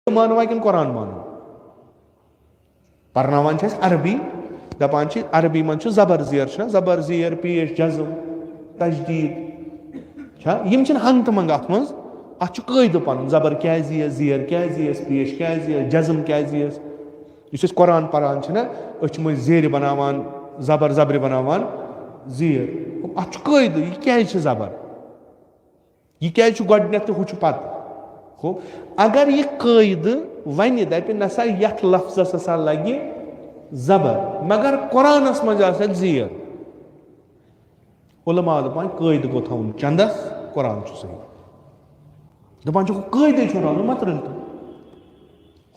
मानवा कि कुरान मानो पर्नावान अरबी दपान अरबी मन जबर जेर जबर जेर पेश जज्म तजदीद यम हंग तो मंग अत मज अत कयद पन जबर क्या जेर क्या पेश क्या जज्म क्या कुरान परान जेर बनावान जबर जबर बनावान जेर अत कयद यह क्या जबर यह क्या गोडनेथ तो हु पत हो अगर यह कयद वन दप नसा यथ लफ्जस हसा लगे जबर मगर कुरानस मज जेर उलमा दपान कयद गो थवन चंदस कुरान सही दपान कयद रोन मत रल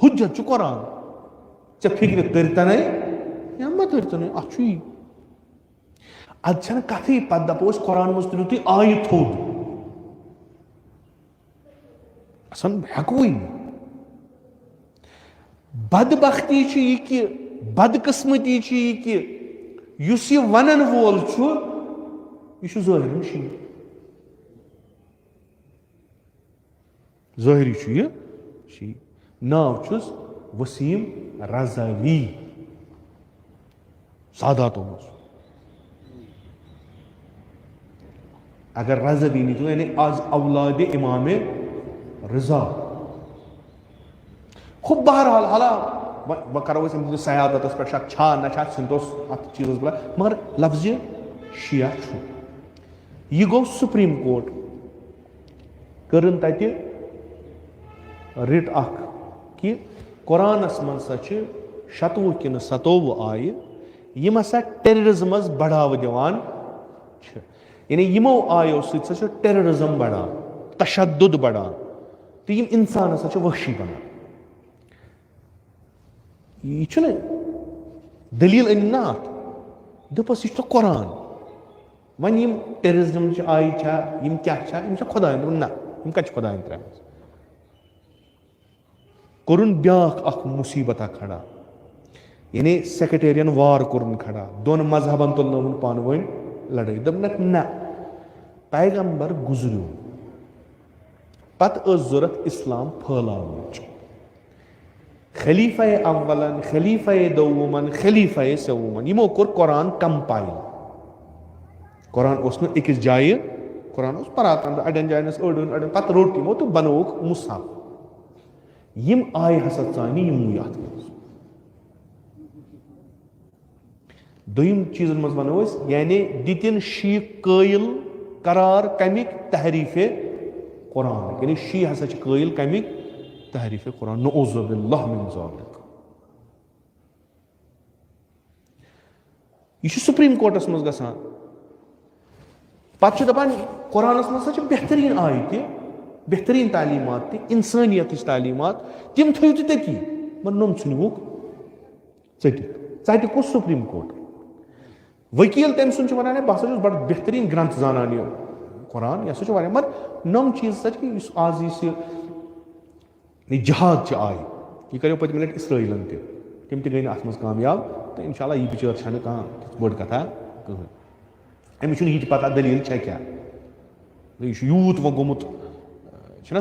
हुज्जत कुरान ऐ फिक्र तरतन या मत तरतन अत अद कथ पे दपोस कुरान मज तुलो तुम आय थोद हेको बदबख्ती यह कि बदकिस्मती यह कि युस यह वनन वोल यह ज़ाहिरी शी ज़ाहिरी यह शी नाव छुस वसीम रज़वी सादातों मज अगर रज़वी नहीं तो यानी आज औलाद इमाम रजा खूब बहरहाल हाला वह करो सयादत पे शक छा ना सिंतोस अत चीज बला मगर लफ्ज शिया यह गो सुप्रीम कोर्ट करन तत रिट अख कि कुरानस मन सा 17 कि 27 आय यम हसा टेररिज्म बढ़ाव दिवान यानी यमो आयो सो टेररिज्म बढ़ान तशद्दुद बढ़ान तो यम इंसान हसा वहशी बना यह दलील अन ना दपस यह कुरान वन यम टेररिज्म आय यम क्या खुदान ना यम कत खुदान त्रा कोरुन ब्याख अख मुसीबत खड़ा यानी सेक्रेटेरियन वार कोरुन खड़ा दोन मजहबन तुलन पान वन लड़ाई दपनक ना पैगंबर गुजरो पत जरूरत इस्लाम फैलाव खलीफा अव्वलन खलीफा दोवमन खलीफा सवमन यमो कोर कुरान कंपाइल कुरान उस अकिस जाय कुरान परातन अड़न जायन अड़न पत रोट यमो तो बनोक मुसहफ यम आय हसा चानी यमू अत दोयम चीजन मज वनो यानी दितिन शी कायल करार कमिक तहरीफ कुरान यानी शी हसा कायल कमिक तहरीफ कुरान नऊज़ु बिल्लाह मिन ज़ालिक यह सुप्रीम कोर्टस मज गसान पत दपान कुरानस मज बेहतरीन आय ति बेहतरीन तालीमात ति इंसानियत तालीमात तिम थो तती मगर नम नुक ट कुछ सुप्रीम कोर्ट वकील तम सुन वन बह बड़ बेहतरीन ग्रंथ जानान यह कुरान यह मगर नम चीज आज जहाद आय यह करो पतम लट इसराइलन तम गई अत मज कामयाब तो इंशाल्लाह यह बिचार कह बड़ कथा कहें अमिस यह पता दलील क्या यह यूत वो गोमुत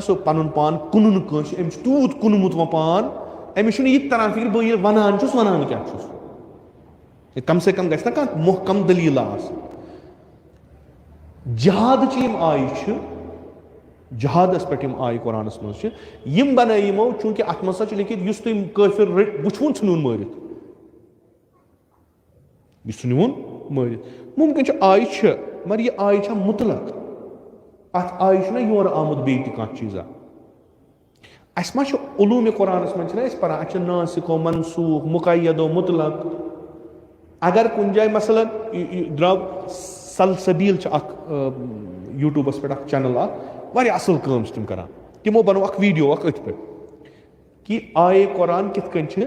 सो पन पान कुन अमिस तूत कुनमुत वो पान अमिस यह तरह फिक्र बह ये वनान क्या कम से कम गस ना मोहकम दलील जहाद आय जहादस पे आय कुरानस मज यम बन यमो चूंकि अत मज लिखित युस तुम काफिर वुचन नुन मारित नुन मारित मुमकिन आय मगर यह आय मुतलक अत आय योर आमुद बे चीज़ा अस मा उलूम कुरानस मज पान नासिको मनसूख मुक़य्यदो मुतलक अगर कुन जाए मसलन द्राव सलसबील यूट्यूबस पे चैनल वारिया असल काम तम करान तमो बनो वीडियो अथ पे कि आय कुरान कित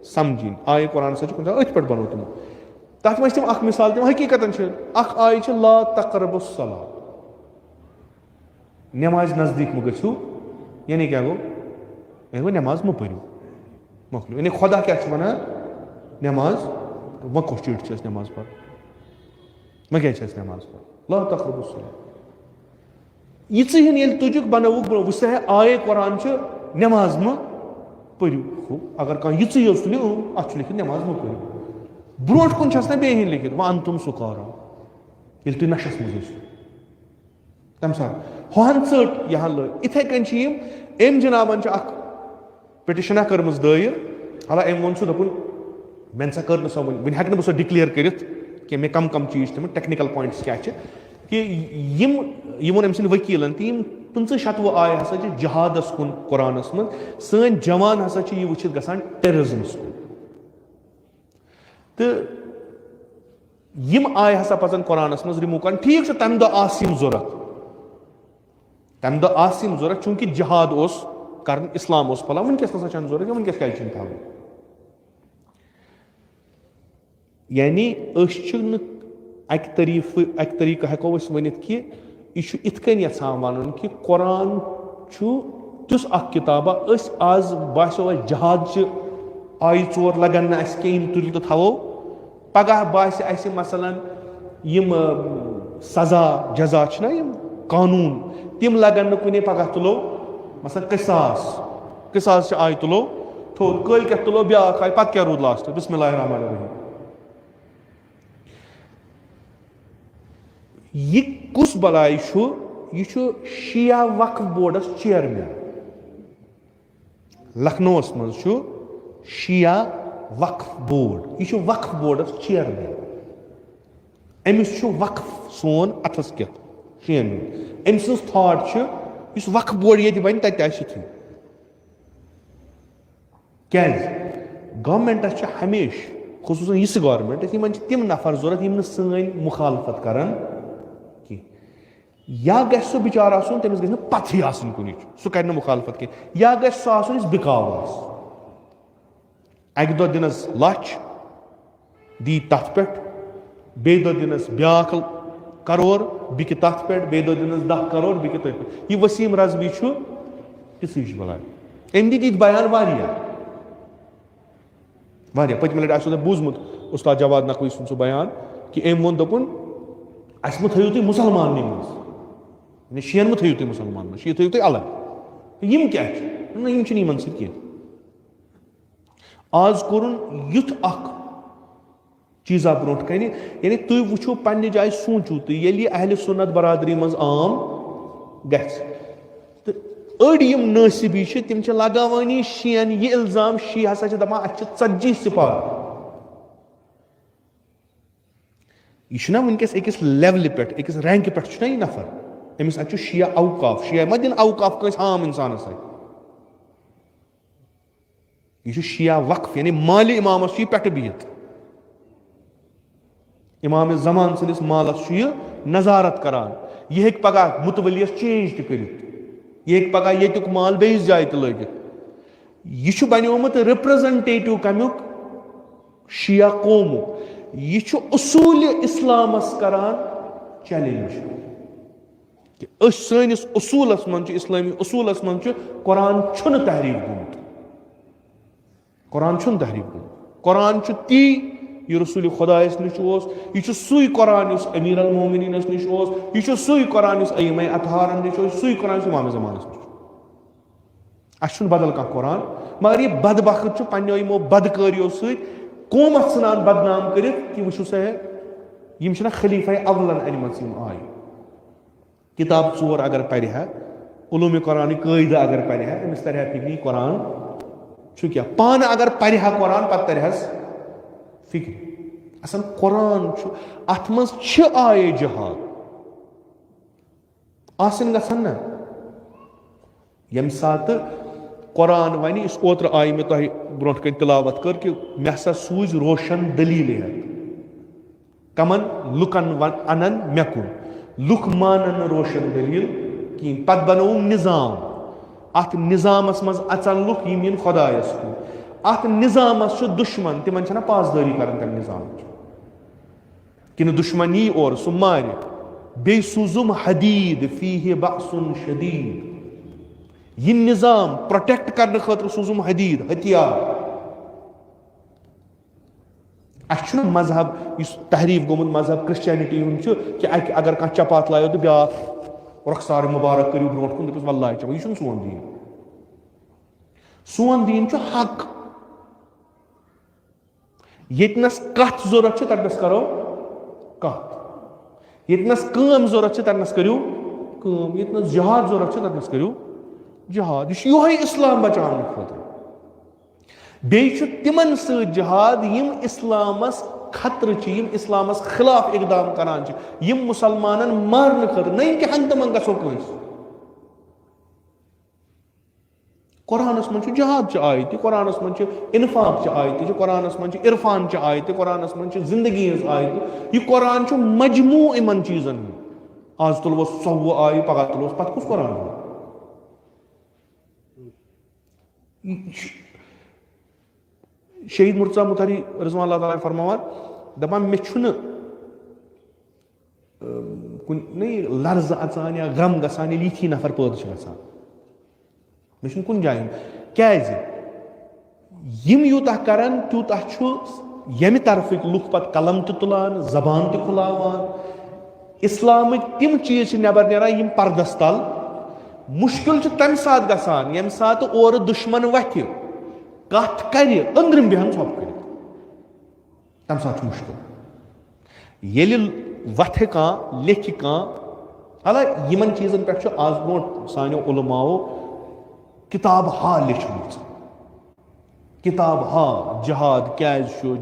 समझिन आय कुरान अथ पे बनो तमो तथ मज तम मिसाल तम हकीकतन आय ला तक़रबुस्सला नमाज नजदीक मो गो यानी क्या गो नमाज मो परो मोकलो यानी खुदा क्या वन नमाज वह कस चिट नमाज पर वह क्या नमाज पर ला तक़रबुस्सला यह तुजुक बनवुक वह आय कुरान नमाज पढ़ू अगर कह ये तुलो अत लिखित नमाज मो पढ़ू ब्रोट कुन ना बेहन लिखित वह अंतुम सुकारा ये तुम नशस मज तम सात हन ट यहाँ लग इथे कन एम जनाबन पिटिशना कर्म दायर हाला अम वो दोपन मे सा कर सो वन हेक बह डिक्लेयर कर मे कम कम चीज तम टेक्निकल पॉइंट्स क्या कि वो अम वकीलन तीम 15 शतवो आय हसा जहादस कुन कुरानस मन सन जवान हसा यह वुचित गसान टेररिज्मस कुन तो यम आय हसा पजन कुरानस मज रिमूव कर ठीक तम दह जरूरत चूंकि जहाद कर इस्लाम फला वनकस ना जरूरत वनकस क्या था यानी अक तरीक़ हेको वनित कि यह इथकन यहां वन कि कुरान तुस किताबा आज बासो जहाद आय 4 लगन ना तुल तो थवो पगह बास मसलन यम सजा जजा कानून तिम लगन कुने पगह तुलो मसलन किसास आय तुलो थोद कल क्या तुलो ब्या आय पत क्या रूद लास्ट बिस्मिल्लाहिर्रहमानिर्रहीम यह कुस बलाय यह शिया वक्फ बोर्डस चेयरमैन लखनऊ मज शिया वक्फ बोर्ड यह वक्फ बोर्डस चेयरमैन अमिस वक्फ सोन अथस क्या शियन अम सज थाट इस वक्फ बोर्ड ये बन तथी क्या गवर्नमेंटस हमेश खुसूसन इस गवर्नमेंट इन तम नफर जरूरत यम सन मुखालफत करान या गो बिचार तमिस गि पथ कुन सह कर मुखालफत कह या गो बिकावास अक दह दिनस लच दी तथ पे बे दह दिनस ब्या करोर बिक तथ पे बे दह दिनस 10 करोर बिक तथ पे यह वसीम रजवी तिस बलाय अम दित बयान पतम लट आसो बूजमुत उस्ताद जवाद नकवी सह बयान कि अम वो दोपन अस थो तुम मुसलमान मज शियन मो थो तुम मुसलमान मज यह थो तुम अलग यम क्या यम सह आज कोरुन युथ चीजा ब्रोट कन यानी तुम वो पन्ने जाय सोचू तुम ये अहल सुन्नत बरादरी मज आम गड़ नसीबी तम लगावानी शियन यह इल्जाम शी हसा दपान अत 40 सिपाह यह वनकस अकिस लेवल पे अकिस रैंक पे यह नफर अमिस अत शिया अवकाफ शिया मा दिन अवकाफ कस आम इंसान यह शिया वक्फ यानी माली इमामस पे बिहत इमाम जमान सदिस मालस नजारत करान यह हेक पगह मुतवलियस चेंज तह कर यह हेक पगह ये माल बेस जाय तह लगित यह बनियोमुत रिप्रेजेंटेटिव कमुक शिया कौमुक यह उसूल इस्लामस करान चैलेंज कि सनिस उसूलस मन इस्लामी उसूलस मन कुरान तहरीफ गुमुत कुरान तहरीफ गुमुत कुरान ती यह रसूल खुदायस निश यह सुई कुरान अमीर अल मोमिनीन निश यह सुई कुरान अइमा अतहारन निश सुई कुरान इमाम ज़मानस निश अस बदल कह कुरान मगर यह बदबख्त पन्नो यमो बदकारियों कौमत सनान बदनाम कर कि वो सा यम खलीफा अवलन अनम आय किताब 4 अगर पढ़ा उलूम कुरान कायदा अगर पढ़ा अमिस तरह फिक्र कुरान क्या पान अगर पढ़ा कुरान पत तरहस फिक्र असल कुरान अत मज आय जहाद आसन गसन ना यम सात कुरान वन इस ओत्र आय मे तह ब्रोट कन तिलावत कर कि मे हसा सूज रोशन दलील कमन लुकन अनन मे कुन लुक मानन रोशन दलील कि पत बनोव निजाम अत निजामस मज अचन लुक यम खुदायस कुन अत निजामस दुश्मन तिमन छना पासदारी कर तम निजाम कि दुश्मन यी और सह मार बे सूजुम हदीद फीह बअसुन शदीद यह निजाम प्रोटेक्ट करने खतर सूजुम हदीद हथियार अस मजहब इस तहरीफ गोमुत मजहब क्रिश्चियनिटी कि अगर कह चपात लायो तो ब्या रुखसार मुबारक करू ब्रोट कुन दस वल्लाह चपा यह सोन दीन सोन दीन छ हक येतनस कथ जरूरत छ ततनस करो कथ येतनस काम जरूरत छ ततनस करियो काम येतनस जिहाद जरूरत छ ततनस करियो जिहाद योहे इस्लाम बचाने खुद बेच तिमन स जिहाद यम इस्लामस खतर छ यम इस्लामस खिलाफ इकदाम करान छ यम मुसलमानन मारन खतर नहीं कि हंत मंगा सो कंस कुरानस मन छ जिहाद छ आयत कुरानस मन छ इन्फाक छ आयत कुरानस मन छ इरफान छ आयत कुरानस मन छ जिंदगी हज आयत यह कुरान छ मजमू इमन चीजन आज तुलवो 100 आय पगह तुलवो पत कुस कुरान शहीद मुर्तजा मुतहरी रज़वान अल्लाह ताला फरमावान दपान मे छुन नहीं लर्ज अचान या गम गसान यथी नफर पैदा छ गसान मे छुन कुन जाय क्याज यम यूता करन तूता छु यमि तरफिक लुक पत कलम त तुलान जबान त खुलावान इस्लाम तिम चीज नबर नेरान यम पर्दस तल मुश्किल छ तम साथ गसान यम साथ और दुश्मन वथि कथ कर अंदरम बेहन सब कर तम साथ मुश्किल ये वथ का लेख का हाला यमन चीजन पे आज ब्रो सानो उलमाओ किताब हा लिखमत किताब हा जिहाद क्या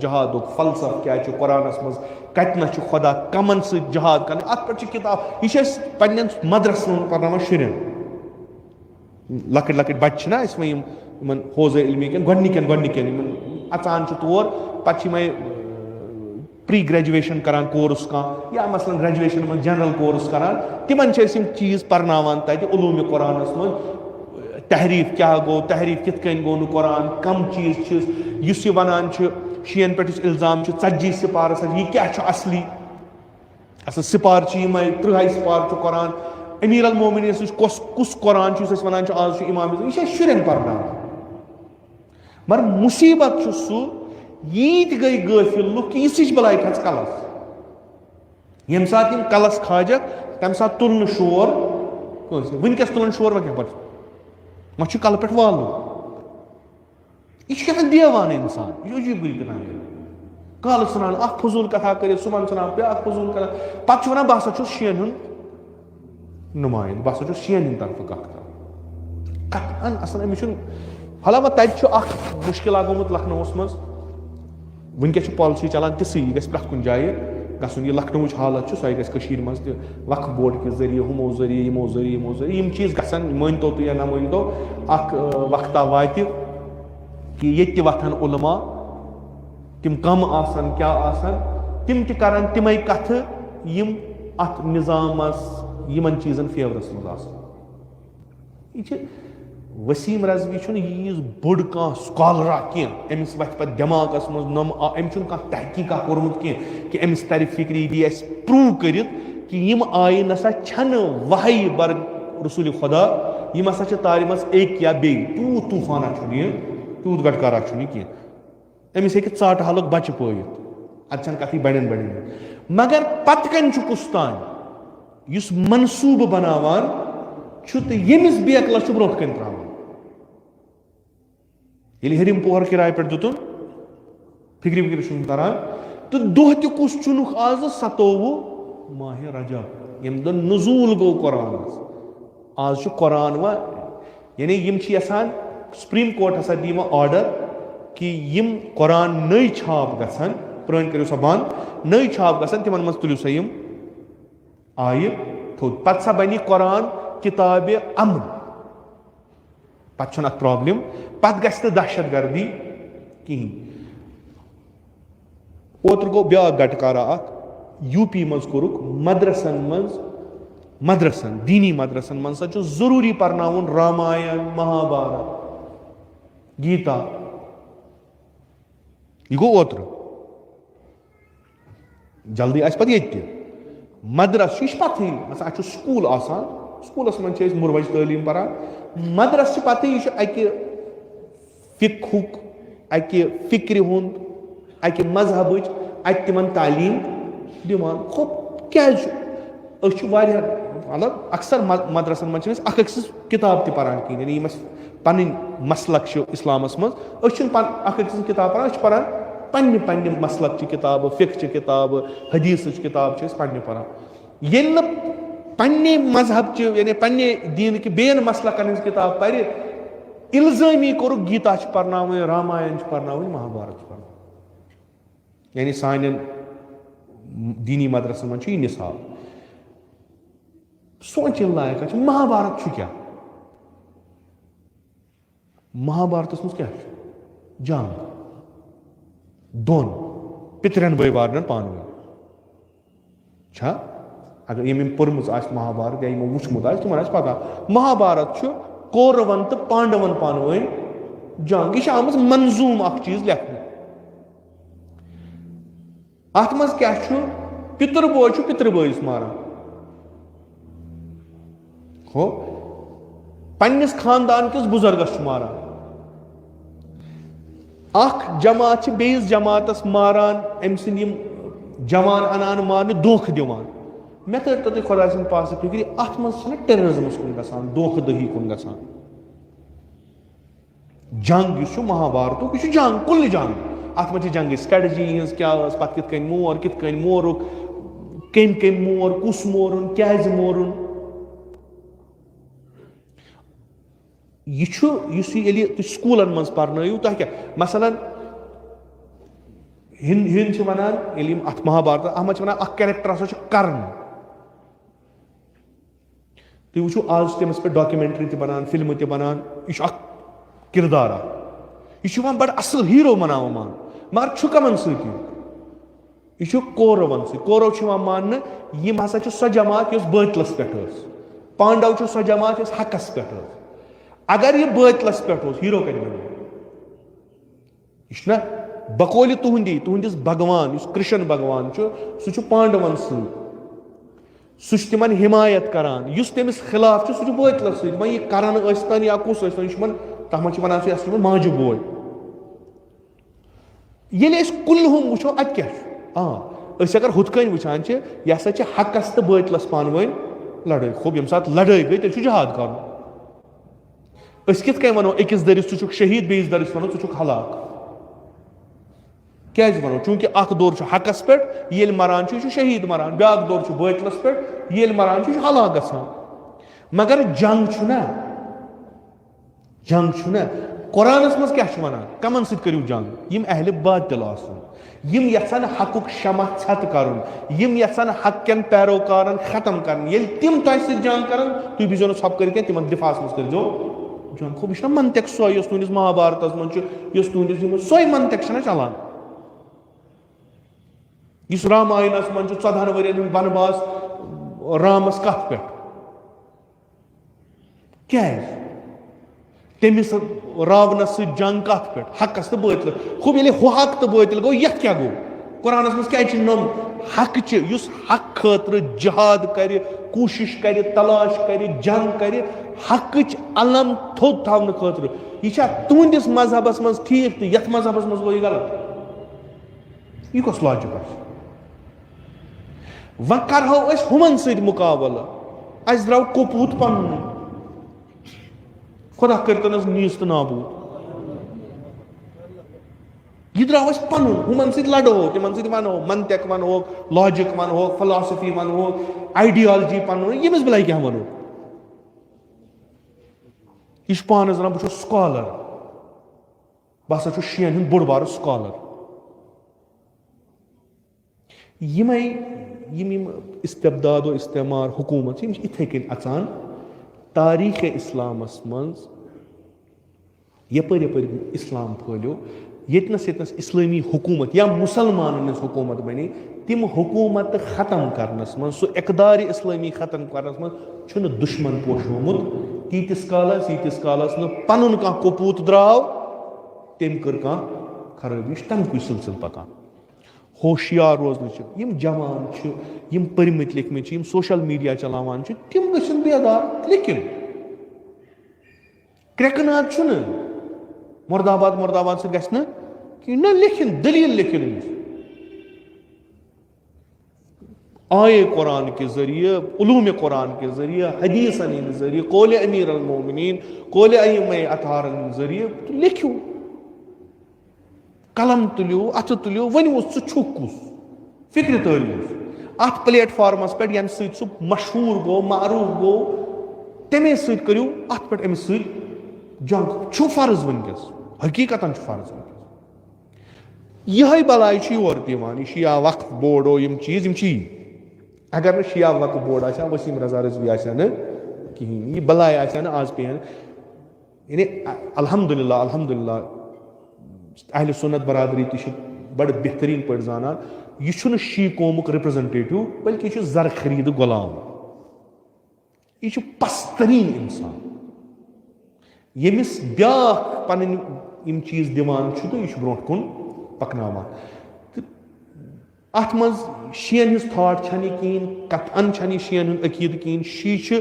जिहाद फलसफ क्या कुरानस मज कतना खुदा कमन से जिहाद कर अत पे किताब यह पन्न मदरसन पढ़ान शुरन लकट लकट बच्चे ना इसमें हौज इल्मी गनिकन अचान तौर पे प्री ग्रेजुएशन करान कोर्स का या मसलन ग्रेजुएशन में जनरल कोर्स करान तिमन चीज पर्नावान तत उलूम कुरानस मज तहरीफ क्या गो तहरीफ कित कन गो कुरान कम चीज वनान शीन पे इल्जाम 40 सिपार यह क्या असली असल सिपार 30 सिपार कुरान अमीर अल मोमिनीन कुस कुरान वनान आज इमाम यह शुरन पर्ना मगर मुसीबत सू यीत गई गफिल लुक यह बलाई खच कलस यम सात कलस खाजक तम सात तुलन शोर वनकस तुलन शोर वह क्या पे कल पे वाल यह देवान इंसान यह अजीब कल सान फजूल कथा कर सुबह सान ब्या फजूल कथा पे वन बह सा शीन नुमाइंद बह सा शीन तरफ कथन असल अमिस हाला तक मुश्किल गोमुत लखनऊस मज वनकस पॉलिसी चलान तिसै यह गि कुछ जाए गसन यह लखनऊ हालत सो गि मज वक्फ बोर्ड के जरिए हमो जरिए यमो जरिए यम चीज गसन मानतो तो या ना मानतो वक्ता वात कि ये वथन उलमा तिम कम आसन क्या आसन तिम करान तिमै कथ यम अत निजामस यमन चीजन फेवरस मज आसन यह वसीम रजवी यीज बोड़ कह स्कॉलरा कह अमिस वथ पे दिमागस मज नम अम तहकीका कोर्मुत कह कि अमिस तर फिक्री दी प्रूव कर कि यम आय नसा छन वही बर रसूल खुदा यम हसा तारि मज एक या बे तूत तूफाना तूत गटकारा कह अमिस हे चाट हालक बच पयत अत कथ बड़न बड़न मगर पत कन कुस्तान युस मनसूब बनावान तो यमिस बेकला ब्रो कन त्रावान ये हरिम पोहर किराए पे दुतन फिक्री विक्री तरान तो दोह तुस चुनुक आज 27 माह रजब यम दिन नजूल गो कुरान आज कुरान व यानी यम यसान सुप्रीम कोर्ट हसा दी ऑर्डर कि यम कुरान नई छाप गसन पुरान करो सा बंद नई छाप गसन तिमन मज तुलियो सा यम आय थोद पत सा बनी कुरान किताब अमन पे प्रॉब्लम पत गि दहशत गर्दी कहीं ओतर गो ब्या गटकारा यूपी मज कोरुक मदरसन दीनी मदरसन मज जरूरी पर्नाउन रामायण महाभारत गीता यह गो ओतर जल्दी आस पे ये मदरस यह पथी अत स्कूल आसान स्कूलस मज मुरवज तालीम परान मदरस पत यह अकि फिकुक अकि फिक्र हुंद अकि मजहबच अत तिमन तालीम दिवान खुद क्या मतलब अक्सर मदरसन मज किताब तरान कहें यानी पन मसलक इस्लामस मज अखन किताब पढ़ान पढ़ान पन्ने मसलक ची किताब फिक ची किताब हदीस किताब पढ़ने पढ़ान ये पन्ने मजहब ची यानी पन्ने दीन की बेन मसलकन किताब पढ़ इल्जामी कोर गीता पढ़नाव रामायण पढ़नाव महाभारत पढ़ यानी सान दीनी मदरसन मन यह निसाब सोच लायक महाभारत क्या महाभारत मज क्या जंग दोन पितरन भाई बारन पान वन अगर यम पर्म महाभारत या वुचमुत तिमन पता महाभारत कौरवन तो पांडवन पान वन जंग यह आम मंजूम अख चीज लेखन अत मज क्या पितर बोय पितर बोयस मारान हो पन्निस खानदान किस बुजुर्गस मारान अख जमात बेस जमातस मारान अम सिंद जवान अनान मारने धोख दिवान मे कर तो खुदा सिंद पास फिक्र अत मज टेररिज्मस कुन गसान धोख दही कुन गसान जंग यह महाभारत यह जंग कुल जंग अत मज जंग स्ट्रेटजी हज क्या पे कित मोरुक कम मोर कुस मोरुन क्या मोरुन यह स्कूलन मज पढ़ो तुम क्या मसलन हिंद वनान अत महाभारत अत मज वन कैरेक्टर हसा कर्ण तुम वो आज तमिस पे डॉक्यूमेंट्री ते बनान फिल्म ते बनान यह किरदार यह बड़ असल हीरो मनाव मान मगर कमन सह कौरवन कौरव मान यम हसा सो जमात बातलस पे पांडव सो जमात हकस पे अगर यह बातलस पे हीरो कत बन यह बकौल तुहंदिस भगवान कृष्ण भगवान सह पांडवन सह तिमन हिमायत करान तमिस खिलाफ सह बातलस यह करण या कुस तथ मज वन माजु बोय ये कुल्लुम वो अत क्या अगर हुत कन वुचान यह हसा हकस तो बातलस पान वन लड़ाई खूब यम सात लड़ाई गई तेल जहाद कर कित वनो अकिस दरिस छु शहीद बेस दरिस वनो छु हलाक क्या वनो चूंकि अख दौर हकस पे ये मरान शहीद मरान ब्या दौर बातलस पे ये मरान हलाक गसान मगर जंग कुरानस मज क्या वनान कमन सत करियो जंग यम अहले बातिल यम यसान हकुक शमा छत कर यम यसान हक कन पैरोकारन खत्म कर तिम तह सत जंग कर तुम बिजो ना छप कर तिमन दिफास मज करो जंग खूब यह मनतक सो तुंदिस महाभारत मज तुंदिस सोई मनतक चलान इस रामायणस मज 14 वरियन वनवास रामस कथ पे क्या तमिस रावणस जंग कथ पे हकस तो बातल खूब ये हक तो बातल गो यह क्या गो कुरानस मज क्या नम हक हक खतर जहाद कर कोशिश कर तलाश कर जंग कर हक अलम थोद थवन खतर यह तुंदिस मजहबस मज ठीक तो ये मजहबस मज गो गलत यह कस लॉजिक व करो हुमन सत मुकाबल अस द्राव कपूत पन खुदा करतन नीस तो नाबूद यह द्राव पन हुमन सत लड़ो तिमन सत वनो मनतक वनो लॉजिक वनो फिलॉसफी वनो आइडियोलॉजी पनो यमिस बल क्या वनो यह पान वन बह स्कॉलर बह हसा शीन हूं बोड़ बार स्कॉलर यम इस्तबदाद व इस्तेमार हुकूमत इथे कन अचान तारीख इस्लामस मज यपर इस्लाम फैलो यतनस इस्लामी हुकूमत या मुसलमान हुकूमत बने तिम हुकूमत ख़त्म करनस मज सो इकदार इस्लामी ख़त्म करनस मज दुश्मन पोशोमुत तीतिस कालस न पनुन कह कपूत द्राव तम कर कह खराबी तमक सिलसिल पकान होशियार रोजन जवान परमित लिखमित सोशल मीडिया चलावान तिम गन बेदार लेकिन क्रकनाद मुर्दाबाद सर गि लिखन दलील लिखन आए कुरान के जरिए, उलूम कुरान के जरिए, हदीसन के जरिए, कौल अमीर अल मोमिनीन, कौल अइम्मा अतहार के जरिए तो लिखियो, कलम तुलियो, अथ तुलियो, वनो सह कुस फिक्र तरियो अत प्लेटफॉर्मस पे यम सह मशहूर गो मारूफ गो तमे सह करियो अत पे अमिस सह जंग छु फर्ज वनकस हकीकतन छु फर्ज वनकस यह बलाई योर दिवान शिया वक्फ बोर्डो यम चीज अगर न शिया वक्फ बोर्ड आ वसीम रजा रजवी कहीं यह बलाई आज पे यानी अल्हम्दुलिल्लाह अल्हम्दुलिल्लाह अहले सुन्नत बरादरी बड़ बेहतरीन पे जाना यह शी कौमुक रिप्रेजेंटेटिव बल्कि यह जर खरीद गुलाम यह पस्तरीन इंसान यमिस ब्या पन चीज दिवान तो यह ब्रो कुन पकनावान अत मज शियन हिज थाट छनी कहीं कतन छनी शियन अकीद कहीं शी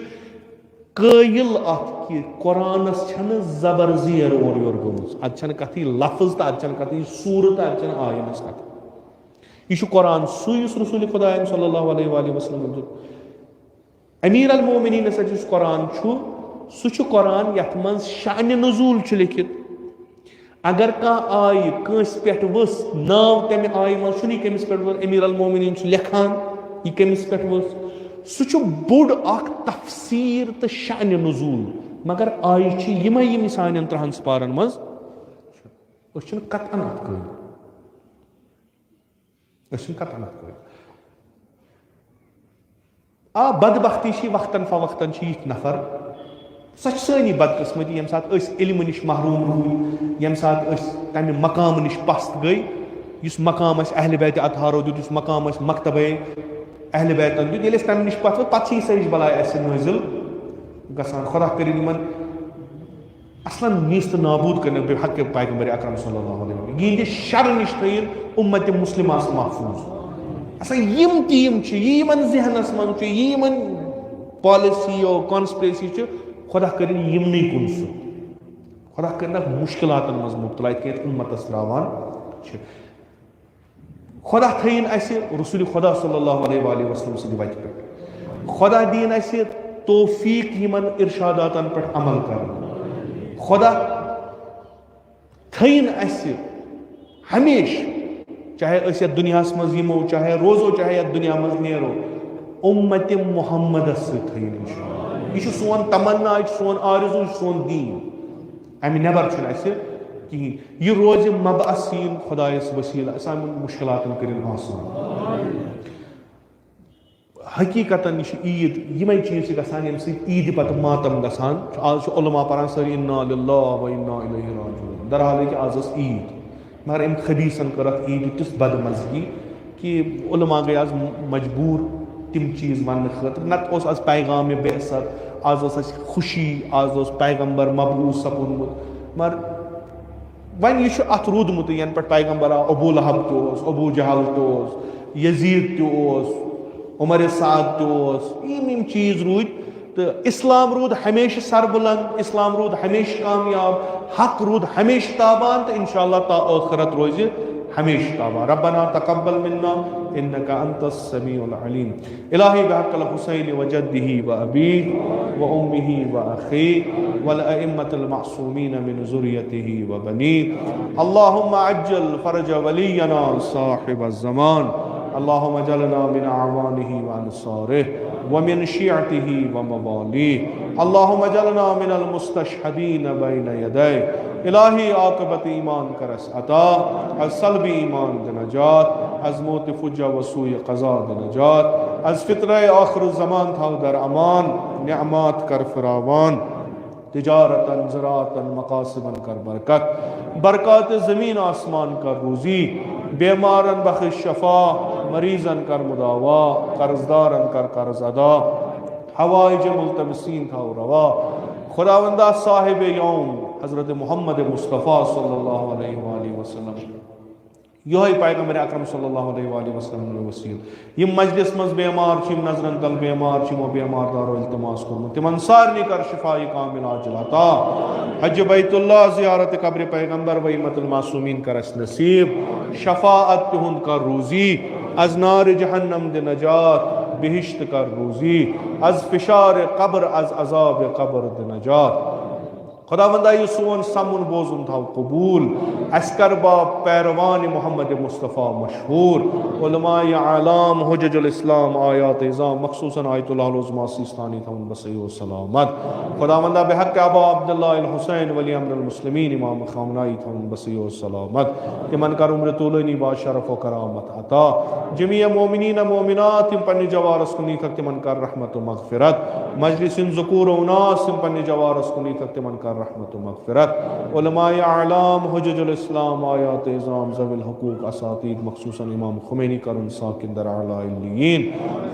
कायल अत कि कुरानस छन जबर जेर और योर गमज अत कथी लफ्ज तो अत कथी सूरत अत आयनस कथ यह कुरान सुस रसूल खुदा सल्लल्लाहु अलैहि वसल्लम अमीर अल मोमिनीन कुरान सह कुरान यथ मज शान नुज़ूल लिखित अगर कह आय कंस पे वस नाव तमे आय मज कमिस पे अमीर अल मोमिनीन लेखान यह कमिस पे वस सह बोड़ तफसीर तो शान नुज़ूल मगर आय यम सान 3 पारन मज कतन आ बदबख्ती वक्तन फवक्तन यह नफर सह सानी बदकिस्मती यम सात इल्म निश महरूम रूद यम सात तम मकाम निश पस्त गई इस मकाम अहल बैत अतहारो दुत इस मकाम मकतब अहल बैतन दुत ये तम निश पे सह बलाय नाजिल गसान खुदा कर असलन नीस तो नाबूद कर हक पैगंबर अकरम सल्लल्लाहु अलैहि वसल्लम यह शर निश थन उम्मत मुस्लिम महफूज असन यम टीम यमन जहनस मन यमन पॉलिसियो कॉन्स्पिरेसी खुदा कर यमन कुन खुदा कर मुश्किलातन मज मुब्तला उम्मतस त्रावान खुदा थन रसूल खुदा सल्लल्लाहु अलैहि वसल्लम सद वत पे खुदा दीन तौफीक यमन इरशादातन पे अमल कर खुदा थन हमेश चाहे अस दुनिया मज यमो चाहे रोजो चाहे दुनिया मज नेरो उम्मत मुहम्मद सथन यह सोन तमन्ना सोन आरज़ू सोन दीन अमि नबर कहीं यह रोज मबअसीन खुदायस वसीला सान मुश्किलातन करिन आसान हकीकतन यह ईद यम चीज गसान यम ईद पे मातम गसान आज उलमा परान सारी इन्ना लिल्लाहि व इन्ना इलैहि राजिऊन दरहाल कि आज ईद मगर अम खबीसन कर ईद तिस बदमजगी कि उलमा गई आज मजबूर तम चीज वन खतर नत आज पैगाम बेअसत आज खुशी आज पैगम्बर मबूस सपुनमुत मगर वन यह अत रूदमुत यन पे पैगम्बर आव अबू लहब तो अबू जहल तो यजीद तो उमर साद तो यम चीज रूद तो इस्लाम रूद हमेशा सरबुलंद इस्लाम रूद हमेशा कामयाब हक रूद हमेशा ताबान तो इंशाअल्लाह ता आखिरत रोज हमेशा ताबा रब्बना तकब्बल मिन्ना इन्नका अंतस समीउल अलीम इलाही बहक़ल हुसैन व जद्दिही व अबीही व उम्मिही व अखीही वल अइम्मतिल मासूमीन मिन ज़ुर्रियतिही व बनीही अल्लाहुम्मा अज्जल फरज वलियना साहिबज़ ज़मान अल्लाहुम्मा जलना मिन अवानिही व अंसारिही व मिन शियअतिही व मवालिही अल्लाहुम्मा जलना मिनल मुस्तशहदीन बैन यदैहि इलाही आकबत ईमान करस अता अज सल्बी ईमान द नजात अज मौत फुजा वसूय क़ज़ा द नजात अज फित्र आखिर ज़मान था दर अमान निअमात कर फरावान तिजारतन ज़राअतन मकासिबन कर बरकत बरकत ज़मीन आसमान कर रूज़ी बेमारन बख्श शफा मरीज़न कर मुदावा कर्जदारन कर कर्ज अदा हवाइज मुल्तमसीन था रवा खुदावंदा साहिब यौम हज़रत मोहम्मद मुस्तफ़ा सल्लल्लाहु अलैहि वसल्लम यह पैगम्बर अकरम सल्लल्लाहु अलैहि वसल्लम वसील यम मजलिस मज बेमार नजरन तल बेमार बेमार दारो इल्तमास कर्मुत तिमन सारनी कर शिफाई कामिल आजिल अता हज बैतुल्लाह ज़ियारत कब्र पैगम्बर व इम्मतुल मासूमीन करस नसीब शफाअत तुहुंद कर रूज़ी अज नार जहन्नम द नजात बिहिश्त कर रूजी, अज फिशार कब्र अज अजाब कब्र द नजात। खुदावंदा यह सोन समुन बोजुन थाव कबूल, अस्कर बा पैरवान मोहम्मद मुस्तफ़ा मशहूर, उलमाए आलाम हुज्जतुल इस्लाम आयात इज़ाम मखसूसन आयतुल उज़्मा सिस्तानी थवन बसई व सलामत। खुदावंदा बेहक अबा अब्दुल्लाह अल हुसैन वली अमरुल मुस्लिमीन इमाम खामनाई थवन बसई व सलामत। तिमन कर उम्र तूलनी बा शरफ व करामत अता। जमीअ मोमिनीन मोमिनात तिम पन्नि जवारस कुनी तक तिमन कर रहमत व मगफिरत। मजलिसिन ज़ुकूर व उनास तिम पन्नि जवारस कुनी तक तिमन कर रहमत व मगफिरत। उलमाए आलाम हुज्जतुल इस्लाम आयात इज़ाम ज़विल हुकूक असातीद मखसूसन इमाम खुमैनी करुन साकिन दर आला इल्लियीन।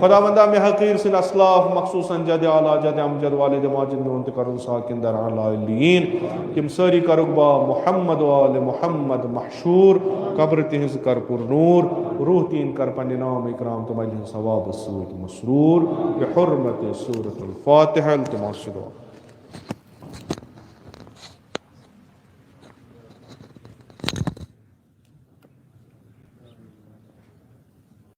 खुदावंदा में हकीर सिल असलाफ मखसूसन जद आला जद अमजद वालिद माजिद में उनत करुन साकिन दर आला इल्लियीन। तिम सारी करुबा मुहम्मद व आले मुहम्मद महशूर, कब्र तिहिज़ कर पुरनूर, रूह तीन कर पन्ने नाम इकराम तुमैल सवाब सूरत मसरूर बिहुर्मत सूरतुल फातिहा।